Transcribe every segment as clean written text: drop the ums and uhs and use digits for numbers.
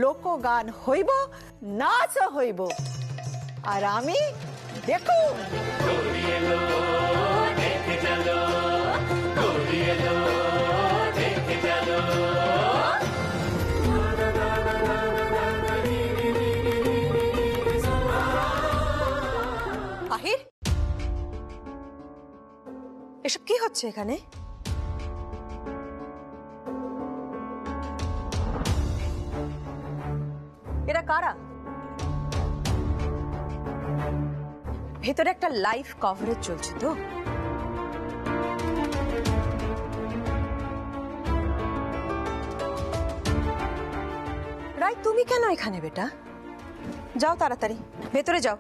লোকগান হইব, নাচ হইব, আর আমি দেখো। আহির, এসব কি হচ্ছে এখানে? এরা কারা? ভেতরে একটা লাইভ কভারেজ চলছে তো। রাই, তুমি কেন এখানে বেটা? যাও তাড়াতাড়ি ভেতরে যাও,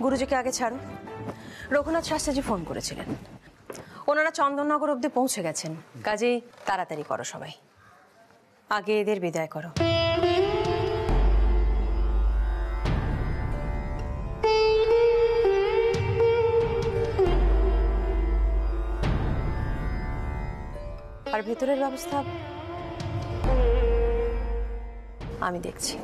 গুরুজিকে আগে ছাড়ো। রঘুনাথ শাস্ত্রীজি ফোন করেছিলেন, ওনারা চন্দননগর অব্দি পৌঁছে গেছেন, কাজেই তাড়াতাড়ি করো সবাই, আগে এদের বিদায় করো। আর ভেতরের ব্যবস্থা আমি দেখছি।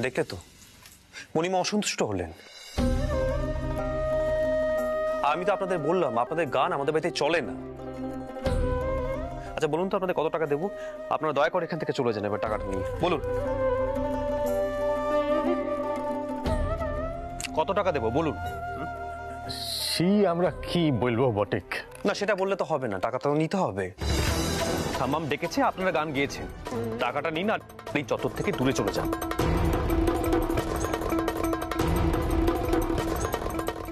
দেখলে তো মণিমা অসন্তুষ্ট হলেন। আমি তো আপনাদের বললাম আপনাদের গান আমাদের বাড়িতে চলে না। আচ্ছা বলুন তো আপনাদের কত টাকা দেবো? আপনারা দয়া করে এখান থেকে চলে যান এবার টাকাটা নিয়ে। বলুন কত টাকা দেবো বলুন। আমরা কি বলবো বটেক? না সেটা বললে তো হবে না, টাকা তো নিতে হবে। হামাম ডেকেছে, আপনারা গান গিয়েছেন, টাকাটা নিন আর এই চত্বর থেকে দূরে চলে যান।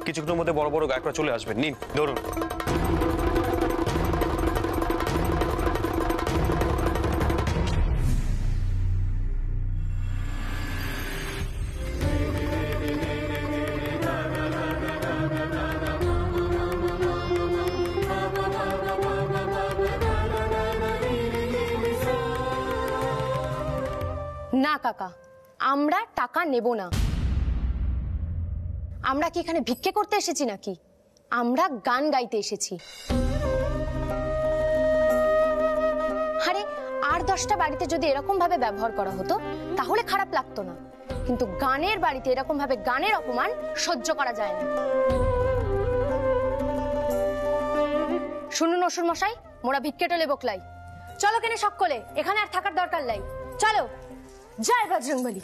কিছুক্ষণের মধ্যে বড় বড় গায়করা চলে আসবেন, নিন ধরুন। না কাকা, আমরা টাকা নেব না। আমরা কি এখানে ভিক্ষে করতে এসেছি নাকি? আমরা গান গাইতে এসেছি। আরে আর 10টা বাড়িতে যদি এরকম ভাবে ব্যবহার করা হতো তাহলে খারাপ লাগতো না, কিন্তু গানের বাড়িতে এরকম ভাবে গানের অপমান সহ্য করা যায় না। শুনুন অসুর মশাই, মোরা ভিক্ষে টলে বকলাই, চলো কেনে সকলে, এখানে আর থাকার দরকার নাই, চলো। জয় বজরংবলী।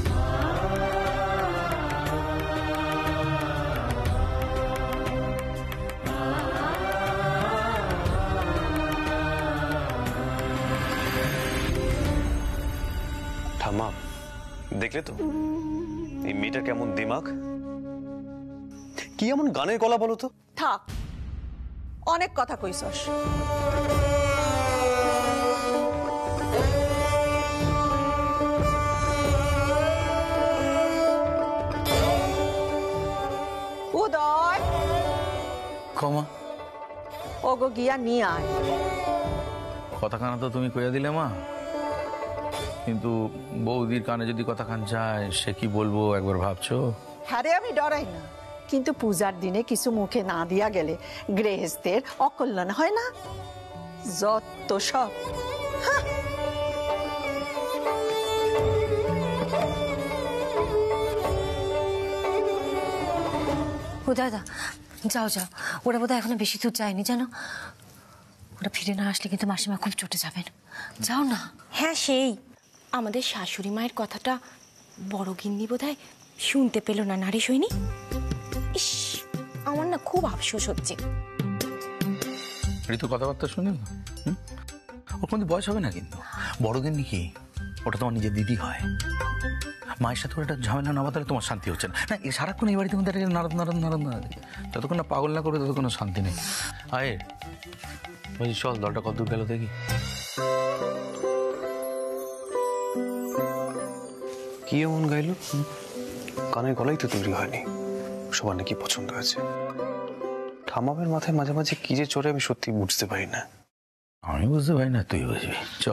ঠাম্মা দেখলে তো এই মেয়েটা কেমন দিমাগ, কি এমন গানের গলা বলো তো। থাক, অনেক কথা কইছস। উদয়, ক্ষমা ওগো গিয়া নিয়ে আয়। কথাখানা তো তুমি কইয়া দিলে মা, কিন্তু বৌদির কানে যদি কথাখান যায় সে কি বলবো একবার ভাবছো? হ্যাঁ রে, আমি ডরাই না, কিন্তু পূজার দিনে কিছু মুখে না দিয়া গেলে গৃহস্থের অকল্যাণ হয় না। যত সব দাদা, যাও যাও, ওরা বোধহয় এখনো বেশি দূর যায়নি জানো। ওরা ফিরে না আসলে কিন্তু মাসিমা খুব চটে যাবেন, যাও না। হ্যাঁ সেই আমাদের শাশুড়ি মায়ের কথাটা বড় গিন্নি বোধহয় শুনতে পেল না, নারী সৈনী। ইস, আমার না খুব আফসোস হচ্ছে। ঋতু কথাবার্তা শুনে ওর কোনো বয়স হবে না, কিন্তু বড় গিন্নি কি, ওটা তোমার নিজের দিদি হয়। মায়ের সাথে একটা ঝামেলা না বাতালে তোমার শান্তি হচ্ছে না। না এ সারাক্ষণ এই বাড়িতে মধ্যে নারদ নারদ নারদ নারদ, যতক্ষণ না পাগল না করবে ততক্ষণ শান্তি নেই। আয়ে বলছি চল, দলটা কত দূর গেল দেখি। কি এমন গাইলো? কানের গলাই তো তৈরি হয়নি, সবার নাকি পছন্দ হয়েছে। ঠামাবের মাথায় মাঝে মাঝে কি যে চড়ে আমি সত্যি বুঝতে পারি না। আমি বুঝতে পারি না, তুই বুঝবি। চ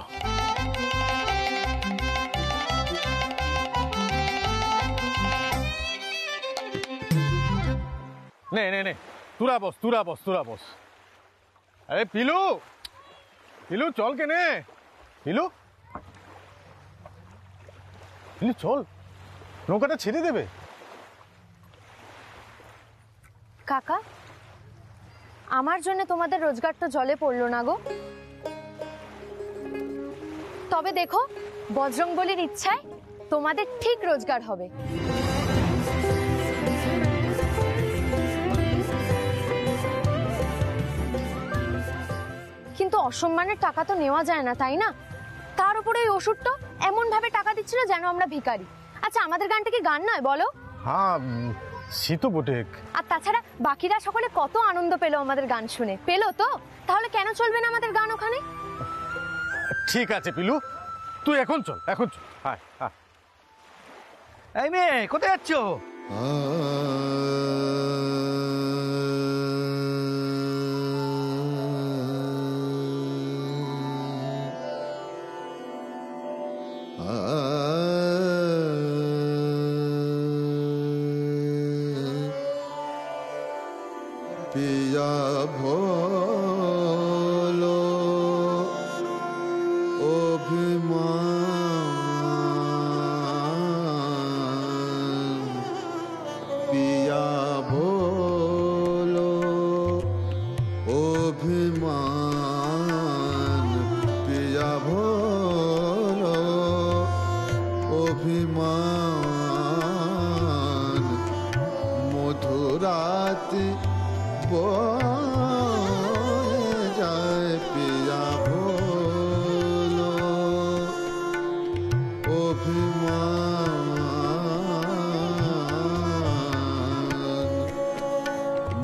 নে নে নে, তুরা বস তুরা বস তুরা বস। আরে পিলু, পিলু চল কে নে, পিলু পিলু চল, নৌকাটা ছেড়ে দেবে। কাকা, আমার জন্য তোমাদের রোজগারটা জলে পড়লো না গো। তবে দেখো, বজরংবলীর ইচ্ছায় তোমাদের ঠিক রোজগার হবে। কিন্তু অসম্মানের টাকা তো নেওয়া যায় না, তাই না? তার উপরে এই ওষুধটা এমন ভাবে টাকা দিচ্ছিল যেন আমরা ভিখারি। আচ্ছা, আমাদের গানটা কি গান নয় বলো? হ্যাঁ সে তো বটে। আর তাছাড়া বাকিরা সকলে কত আনন্দ পেলো আমাদের গান শুনে, পেলো তো? তাহলে কেন চলবে না আমাদের গান ওখানে? ঠিক আছে পিলু, তুই এখন চল, এখন চল। হ্যাঁ হ্যাঁ। এই মেয়ে কোথায় যাচ্ছ? पिया भोलो अभिमान, पिया भोलो अभिमान, पिया भोलो अभिमान, मधुराति जाए पिया भोलो अभिमान,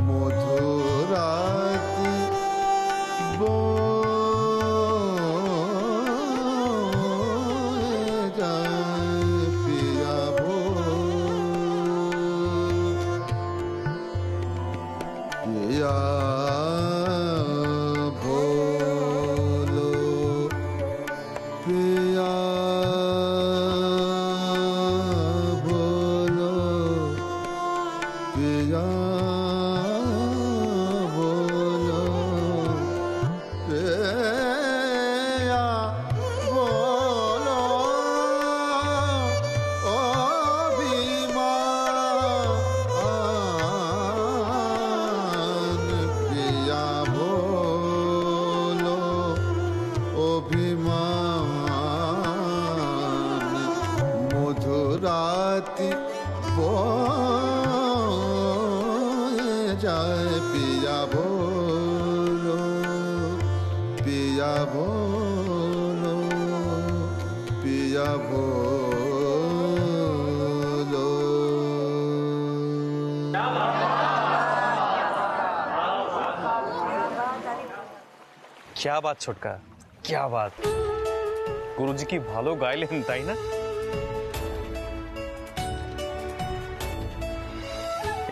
मधुराति जाए पिया पिया भोलो, पिया भोलो, पिया भोलो, पिया भोलो अभिमान, पिया भोलो अभिमान, मधुराति जाए पिया भोलो, पिया भोलो, पिया भोलो। क्या बात छोटका, क्या बात। गुरुजी की ভালো গাইলেন, তাই না?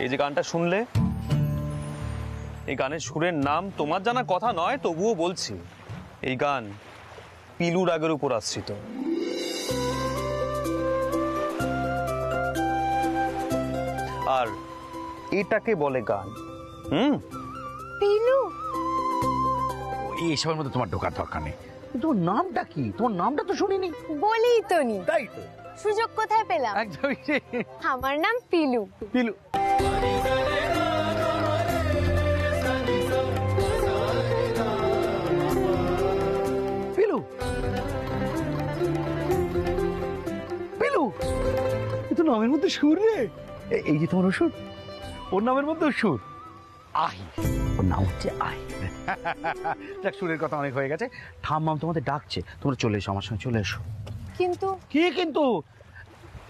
এই যে গানটা শুনলে, এই গানের সুরের নাম তোমার জানার কথা নয়, তবুও বলছি এই গান পিলু রাগের উপর আশ্রিত। আর এটাকে বলে গান। পিলু, এইসবের মধ্যে তোমার ঢোকার দরকার নেই। তোমার নামটা কি? তোমার নামটা তো শুনিনি। বলি তো নি, তাই তো, সুযোগ কোথায় পেলাম? একদমই। আমার নাম পিলু। পিলু, পিলু, পিলু, এ তো নামের মধ্যে সুর রে। এই যে তোমার সুর, ওর নামের মধ্যে সুর। আহি, ওর নাম হচ্ছে আহি। দেখ, সুরের কথা অনেক হয়ে গেছে। ঠাম্মাম তোমাদের ডাকছে, তোমরা চলে এসো, আমার সঙ্গে চলে এসো। কিন্তু কি কিন্তু?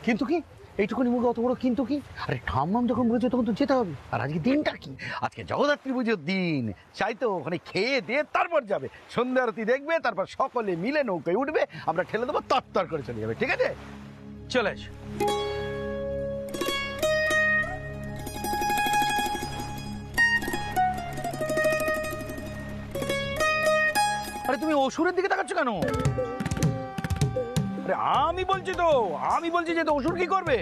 কিন্তু কি এইটুকুনি মুখে অত বড় কিন্তু কি? আরে ঠাম্মাম যখন বলেছে তখন তো যেতে হবে। আর আজকে দিনটা কি? আজকে জগদ্ধাত্রী পুজোর দিন। চাই তো ওখানে খেয়ে দিয়ে তারপর যাবে, সন্ধ্যা আরতি দেখবে, তারপর সকলে মিলে নৌকায় উঠবে, আমরা ঠেলে দেবো, তর করে চলে যাবে। ঠিক আছে, চলে এসো। আরে তুমি অসুরের দিকে তাকাচ্ছ কেন? আরে আমি বলছি যে তো অসুর কি করবে?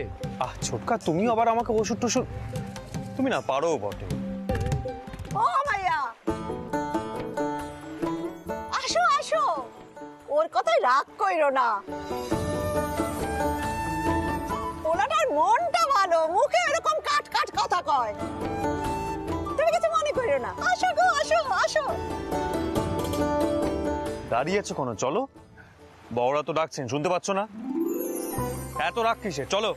ছোটকা, তুমি আবার আমাকে ওষুধ টষুধ, তুমি না পারো বটে। ও মাইয়া, আসো আসো, ওর কথায় রাগ কইরো না। ওনাটার মনটা ভালো, মুখে এরকম কাট কাট কথা কয়। তুমি কিছু মনে কইরো না, আসো গো, আসো আসো। দাঁড়িয়েছো কোনো, চলো। বড়রা তো ডাকছেন, শুনতে পাচ্ছ না? এত রাগ কিসে? চলো।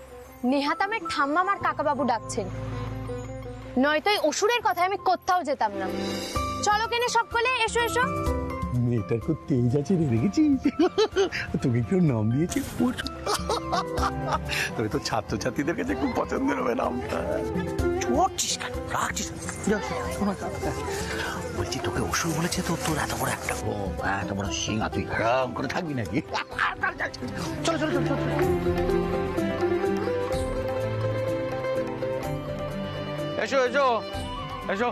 নেহাতামের ঠাম্মা আর কাকাবাবু ডাকছেন, নয়তো এই অসুরের কথায় আমি কোথাও যেতাম না। চলো কেনে সকলে, এসো এসো। মেয়েটার খুব তেজ আছে রে, দেখেছিস? তোকে কেউ নাম দিয়েছে তবে তো ছাত্রছাত্রীদের কাছে খুব পছন্দের হবে নামটা। চড়ছিস কেন, রাখছিস? বলছি তোকে অসুর বলেছে তো, তোর এত বড় একটা এত বড় সিংহা, তুই হারাম করে থাকবি নাকি? চলো চলো চলো। এসো এসো এসো,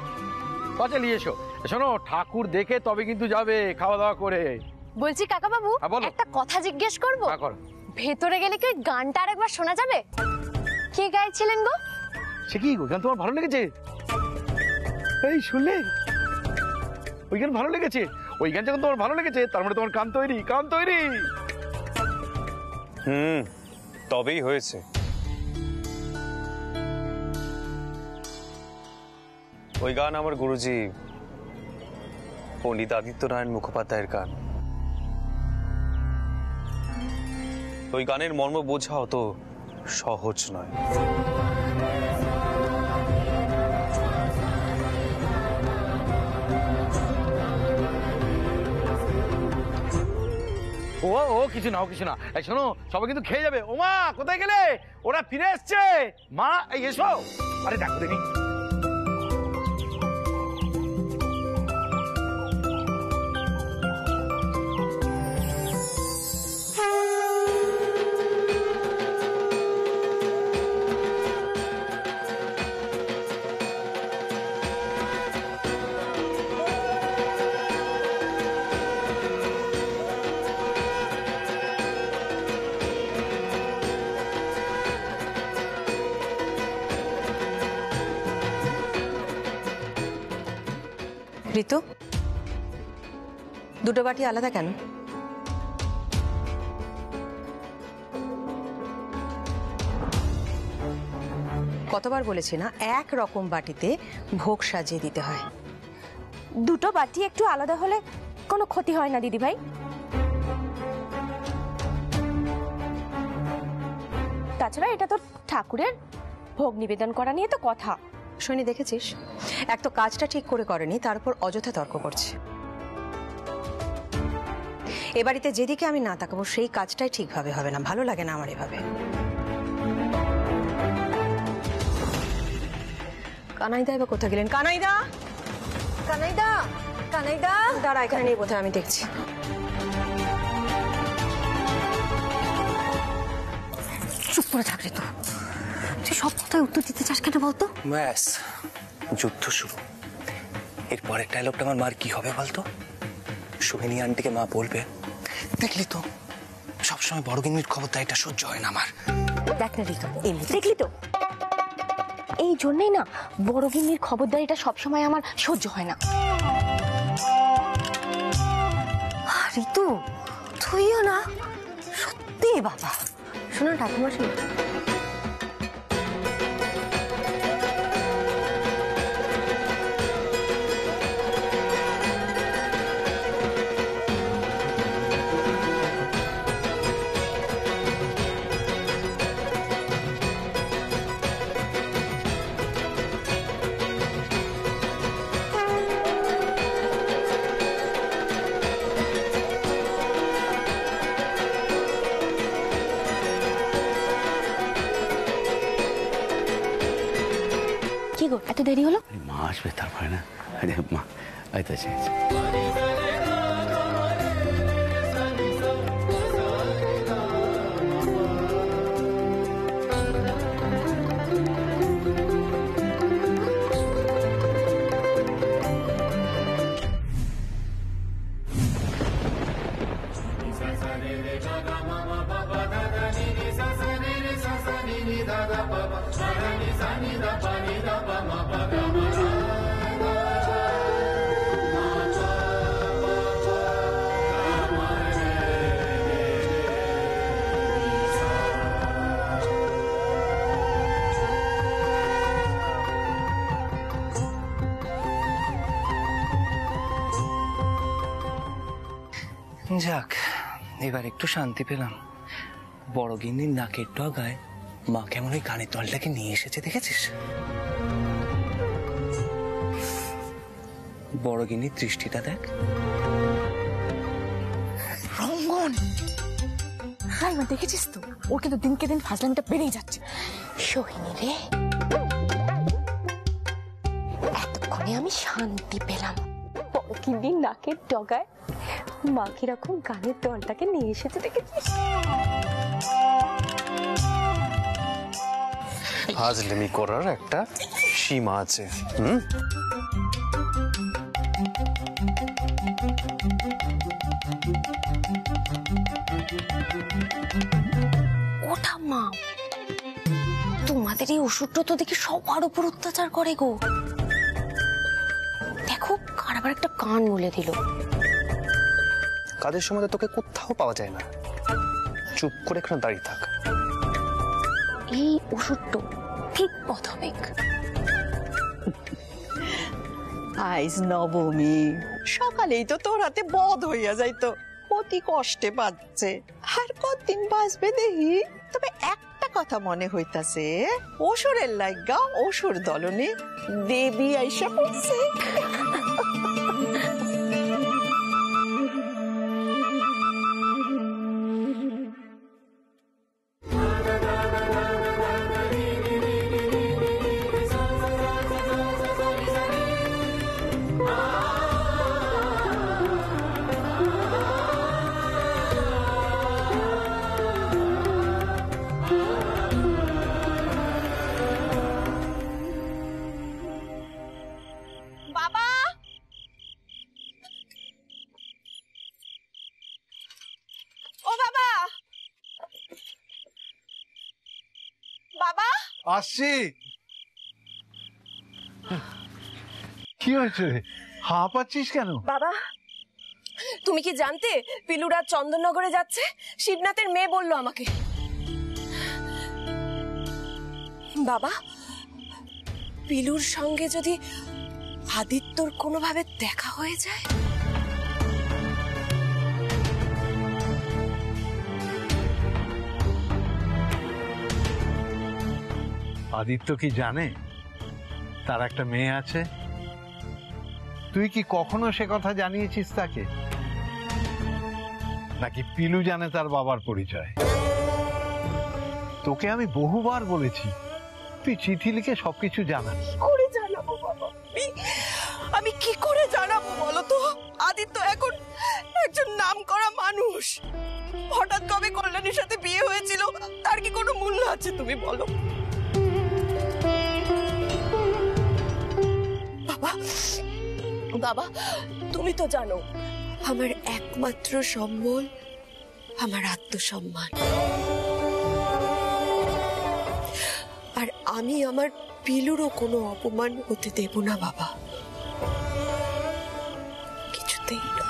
পাঁচালি এসো। শোনো, ঠাকুর দেখে তবে কিন্তু যাবে খাওয়া দাওয়া করে। বলছি কাকাবাবু, একটা কথা জিজ্ঞেস করবো? ভেতরে গেলে কি গানটা আরেকবার শোনা যাবে? কে গাইছিলেন গো? সে কি গান তোমার ভালো লেগেছে? এই শুনলে, ওই গান ভালো লেগেছে? ওই গান যখন তোমার ভালো লেগেছে তার মানে তোমার কান তৈরি, কান তৈরি। তবেই হয়েছে। ওই গান আমার গুরুজি পণ্ডিত আদিত্যনারায়ণ মুখোপাধ্যায়ের গান। ওই গানের মর্ম বোঝা অত সহজ নয়। ও কিছু না, কিছু না। এই শোনো, সবাই কিন্তু খেয়ে যাবে। ও মা, কোথায় গেলে? ওরা ফিরে এসছে। মা, এই এসো। আরে দেখো দেখি, ঋতু, দুটো বাটি আলাদা কেন? কতবার বলেছি না, এক রকম বাটিতে ভোগ সাজিয়ে দিতে হয়। দুটো বাটি একটু আলাদা হলে কোনো ক্ষতি হয় না দিদি ভাই। তাছাড়া এটা তো ঠাকুরের ভোগ নিবেদন করা নিয়ে তো কথা। শনি, দেখেছিস, এক তো কাজটা ঠিক করে করেনি, তারপর অযথা তর্ক করছে। এ বাড়িতে যেদিকে আমি না তাকাবো সেই কাজটাই ঠিকভাবে হবে না। ভালো লাগে না আমার এভাবে। কানাইদা এবার কোথায় গেলেন? কানাইদা, কানাইদা, কানাইদা, দাঁড়া, এখানে নেই বোধহয়, আমি দেখছি। চুপ করে থাকলে তো, তুই সব কথায় উত্তর দিতে চাস কেন বলতো? ব্যাস, যুদ্ধ শুরু। এর পরের ডায়লগটা আমার মার কি হবে বলতো? সোহিনী আন্টিকে মা বলবে, দেখলি তো সবসময় বড় গিন্নির খবর দেয়, এটা সহ্য হয় না আমার। দেখ না ঋতু, এমনি দেখলি তো, এই জন্যই না বড় গিন্নির খবরদারিটা সবসময় আমার সহ্য হয় না। ঋতু, তুইও না সত্যি বাবা। শোনো ঠাকুমা, শোনো, এত দেরি হলো? মা আসবে তারপরে না। আরে মা আইতাছে। যাক, এবার একটু শান্তি পেলাম। বড় গিন্নির নাকের ডগায় মা কেমন ওই কানের তলটাকে নিয়ে এসেছে দেখেছিস? বড় গিন্নির দৃষ্টিটা দেখ। রঙ্গন, রাইমা দেখেছিস তো? ওর কিন্তু দিনকে দিন ফাজলামিটা বেড়েই যাচ্ছে। সোহিনী রে, এতক্ষণে আমি শান্তি পেলাম। বড় গিন্নির নাকের ডগায় মা কিরকম কানের তলটাকে নিয়ে এসেছে দেখেছিস? ফাজলামি করার একটা সীমা আছে। ওটা মা, তোমাদের এই ওষুধটা তো দেখি সবার উপর অত্যাচার করে গো। দেখো, কার আবার একটা কান মুলে দিল। কাজের সময় তোকে কোথাও পাওয়া যায় না, চুপ করে এখানে দাঁড়িয়ে থাক। এই ওষুধটা ঠিক পথমিক। আইজ নবমী, সকালেই তো তোর হাতে বধ হইয়া যাইতো। অতি কষ্টে বাঁচছে, আর কতদিন বাঁচবে দেখি। তবে একটা কথা মনে হইতাছে, অসুরের লাইগা অসুর দলনে দেবী আইসা পড়ছে। বাবা, ও বাবা, বাবা আসছি। কি হয়েছে? হাঁপাচ্ছিস কেন? বাবা, তুমি কি জানতে পিলুরা চন্দননগরে যাচ্ছে? শিবনাথের মেয়ে বললো আমাকে। বাবা, পিলুর সঙ্গে যদি আদিত্যর কোনোভাবে দেখা হয়ে যায়? আদিত্য কি জানে তার একটা মেয়ে আছে? তুই কি কখনো সে কথা জানিয়েছিস তাকে? নাকি পিলু জানে তার বাবার পরিচয়? তোকে আমি বহুবার বলেছি তুই চিঠি লিখে সবকিছু জানাস। করে জানাবো বাবা, আমি কি করে জানাবো বলো তো? আদিত্য এখন একজন নামকরা মানুষ। হঠাৎ কবে কল্যাণীর সাথে বিয়ে হয়েছিল, তার কি কোনো মূল্য আছে তুমি বলো? বাবা, বাবা, তুমি তো জানো আমার একমাত্র সম্বল আমার আত্মসম্মান। আর আমি আমার পিলুরও কোনো অপমান হতে দেব না বাবা, কিছুতেই না।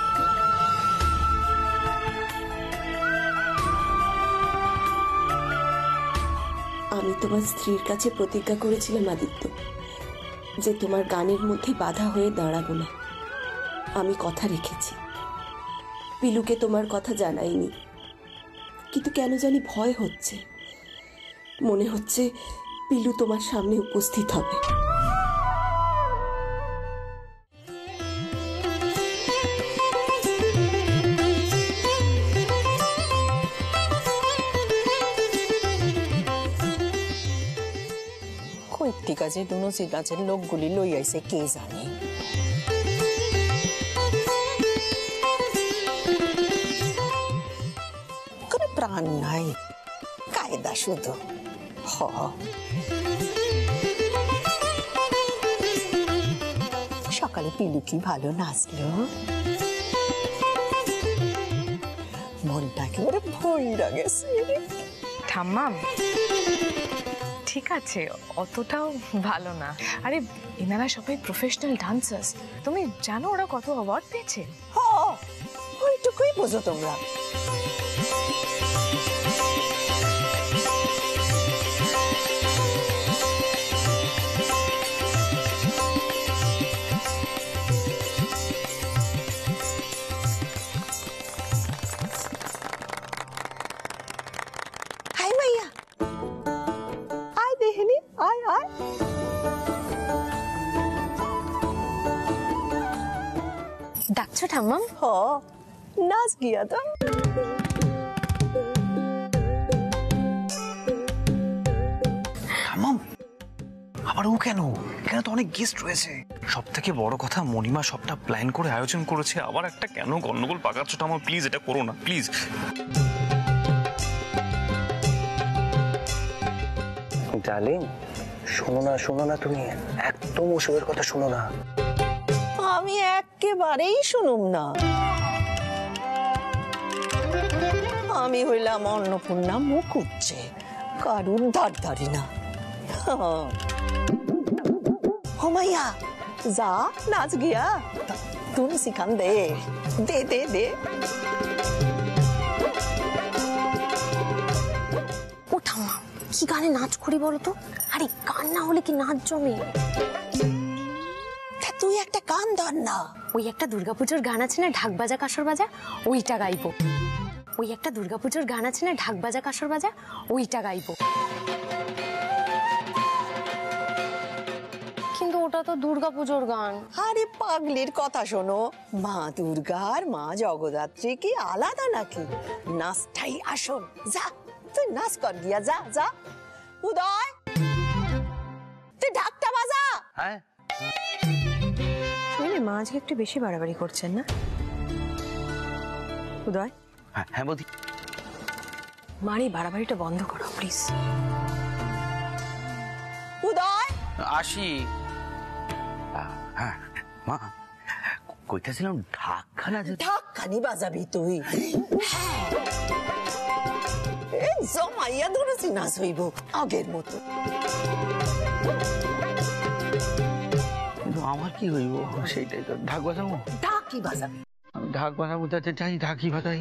আমি তোমার স্ত্রীর কাছে প্রতিজ্ঞা করেছিলাম আদিত্য, যে তোমার গানের মধ্যে বাধা হয়ে দাঁড়াবো না। আমি কথা রেখেছি। পিলুকে তোমার কথা জানাইনি, কিন্তু কেন জানি ভয় হচ্ছে। মনে হচ্ছে পিলু তোমার সামনে উপস্থিত হবে। কাছে দুনসির কাছের লোকগুলি লই আইছে কে জানে। কোনো প্রাণ নাই, কায়দা শুধু। হ সকালে পিলু কি ভালো নাচলো, মনটা একেবারে ভন্ডা গেছে। ঠাম্মা ঠিক আছে, অতটাও ভালো না। আরে এনারা সবাই প্রফেশনাল ডান্সার্স, তুমি জানো ওরা কত অ্যাওয়ার্ড পেয়েছে? ওইটুকুই বোঝো তোমরা। হাই মাইয়া, আয় দেখিনি, আয় আয়। ডাকছো ঠাম্মা? হ, নাচ গিয়া তো। থামাম, আবার ও কেন? এখানে তো অনেক গেস্ট রয়েছে। সব থেকে বড় কথা, মণিমা সবটা প্ল্যান করে আয়োজন করেছে, আবার একটা কেন গন্ডগোল পাকাচ্ছ? আমার প্লিজ এটা করো না, প্লিজ। ডার্লিং, শোনো না তুমি, একদম ওসবের কথা শোনো না। আমি একেবারেই শুনুম না। আমি হইলাম অন্নপূর্ণা মুখুজ্জে, কারুর ধার ধারি না। হোমাইয়া যা নাচ গিয়া, তুমি শিখান দে দে দে দে। ও ঠাম্মা, কি গানে নাচ করি বলো তো? আরে গান না হলে কি নাচ জমে? তুই একটা গান ধর না। ওই একটা দুর্গাপুজোর গান আছে না, ঢাক বাজা কাসর বাজা, ওইটা গাইবো। ওই একটা দুর্গাপুজোর গান আছে না, ঢাক বাজা কাসর বাজা, ওইটা গাইবো। কিন্তু ওটা তো দুর্গাপুজোর গান। আরে পাগলির কথা শোনো, মা দুর্গার মা জগদ্ধাত্রী কি আলাদা নাকি? নাচটাই আসল। যা তুই নাচ কর গিয়া, যা যা। উদয়, তুই ঢাকটা বাজা। হ্যাঁ শুনে মা আজকে একটু বেশি বাড়াবাড়ি করছেন না উদয়? হ্যাঁ বৌদি। মার এই বাড়াবাড়িটা বন্ধ করো প্লিজ। উদয়, আসি। হ্যাঁ মা, কইতাছিলাম ঢাকখানা। ঢাকখানি বাজাবি তুই? এই জমাইয়া ধরেছি নাচ হইব আগের মতো। কিন্তু আমার কি হইব? সেইটাই তো, ঢাক বাজাবো। ঢাকি বাজাবি? ঢাক বাজাবো, চাই ঢাকি বাজাই।